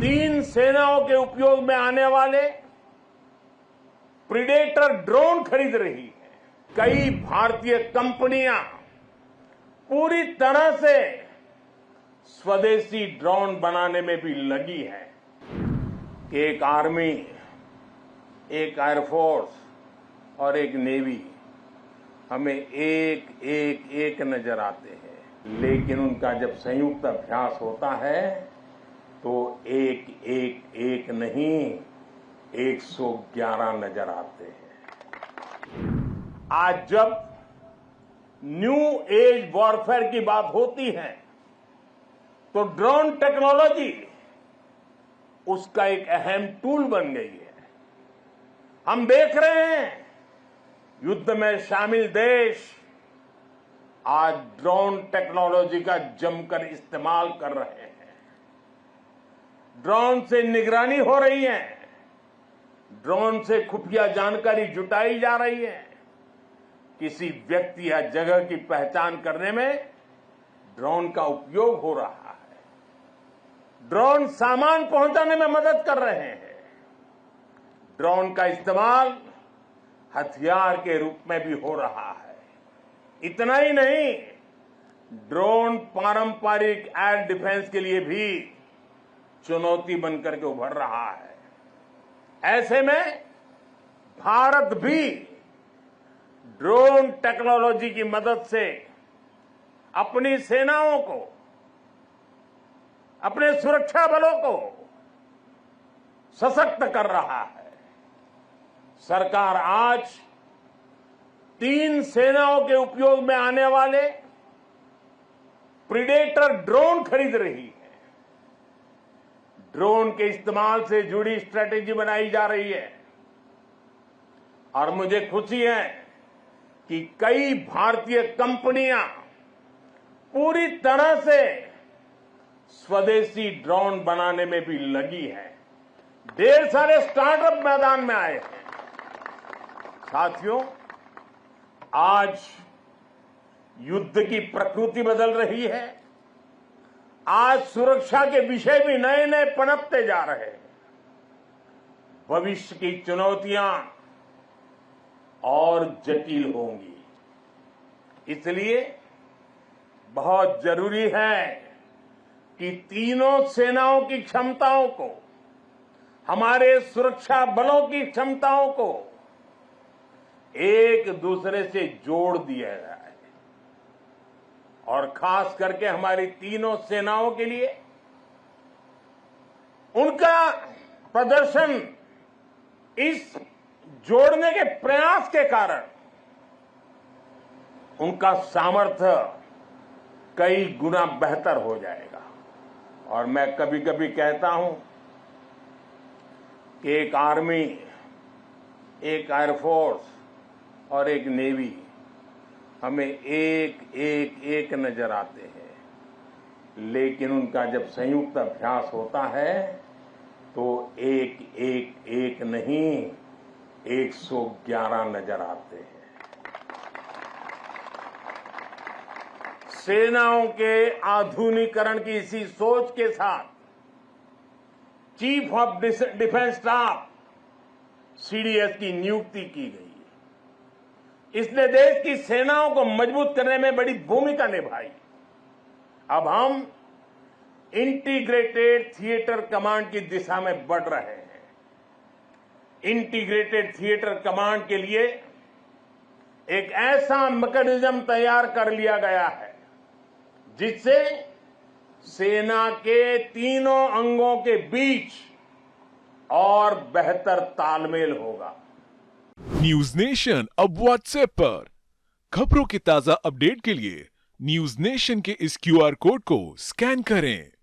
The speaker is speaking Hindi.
तीन सेनाओं के उपयोग में आने वाले प्रीडेटर ड्रोन खरीद रही है। कई भारतीय कंपनियां पूरी तरह से स्वदेशी ड्रोन बनाने में भी लगी है। एक आर्मी, एक एयरफोर्स और एक नेवी हमें एक नजर आते हैं, लेकिन उनका जब संयुक्त अभ्यास होता है तो एक नहीं 111 नजर आते हैं। आज जब न्यू एज वॉरफेयर की बात होती है तो ड्रोन टेक्नोलॉजी उसका एक अहम टूल बन गई है। हम देख रहे हैं युद्ध में शामिल देश आज ड्रोन टेक्नोलॉजी का जमकर इस्तेमाल कर रहे हैं। ड्रोन से निगरानी हो रही है, ड्रोन से खुफिया जानकारी जुटाई जा रही है। किसी व्यक्ति या जगह की पहचान करने में ड्रोन का उपयोग हो रहा है। ड्रोन सामान पहुंचाने में मदद कर रहे हैं। ड्रोन का इस्तेमाल हथियार के रूप में भी हो रहा है। इतना ही नहीं, ड्रोन पारंपरिक एयर डिफेंस के लिए भी चुनौती बनकर के उभर रहा है। ऐसे में भारत भी ड्रोन टेक्नोलॉजी की मदद से अपनी सेनाओं को, अपने सुरक्षा बलों को सशक्त कर रहा है। सरकार आज तीन सेनाओं के उपयोग में आने वाले प्रीडेटर ड्रोन खरीद रही है। ड्रोन के इस्तेमाल से जुड़ी स्ट्रेटेजी बनाई जा रही है और मुझे खुशी है कि कई भारतीय कंपनियां पूरी तरह से स्वदेशी ड्रोन बनाने में भी लगी है। ढेर सारे स्टार्टअप मैदान में आए हैं। साथियों, आज युद्ध की प्रकृति बदल रही है। आज सुरक्षा के विषय भी नए नए पनपते जा रहे हैं। भविष्य की चुनौतियां और जटिल होंगी। इसलिए बहुत जरूरी है कि तीनों सेनाओं की क्षमताओं को, हमारे सुरक्षा बलों की क्षमताओं को एक दूसरे से जोड़ दिया जाए और खास करके हमारी तीनों सेनाओं के लिए उनका प्रदर्शन इस जोड़ने के प्रयास के कारण उनका सामर्थ्य कई गुना बेहतर हो जाएगा। और मैं कभी कभी कहता हूं कि एक आर्मी, एक एयरफोर्स और एक नेवी हमें एक नजर आते हैं, लेकिन उनका जब संयुक्त अभ्यास होता है तो एक नहीं 111 नजर आते हैं। सेनाओं के आधुनिकीकरण की इसी सोच के साथ chief of defence staff CDS की नियुक्ति की गई। इसने देश की सेनाओं को मजबूत करने में बड़ी भूमिका निभाई। अब हम इंटीग्रेटेड थिएटर कमांड की दिशा में बढ़ रहे हैं। इंटीग्रेटेड थिएटर कमांड के लिए एक ऐसा मैकेनिज्म तैयार कर लिया गया है जिससे सेना के तीनों अंगों के बीच और बेहतर तालमेल होगा। न्यूज नेशन अब व्हाट्सएप पर खबरों के ताजा अपडेट के लिए न्यूज नेशन के इस क्यूआर कोड को स्कैन करें।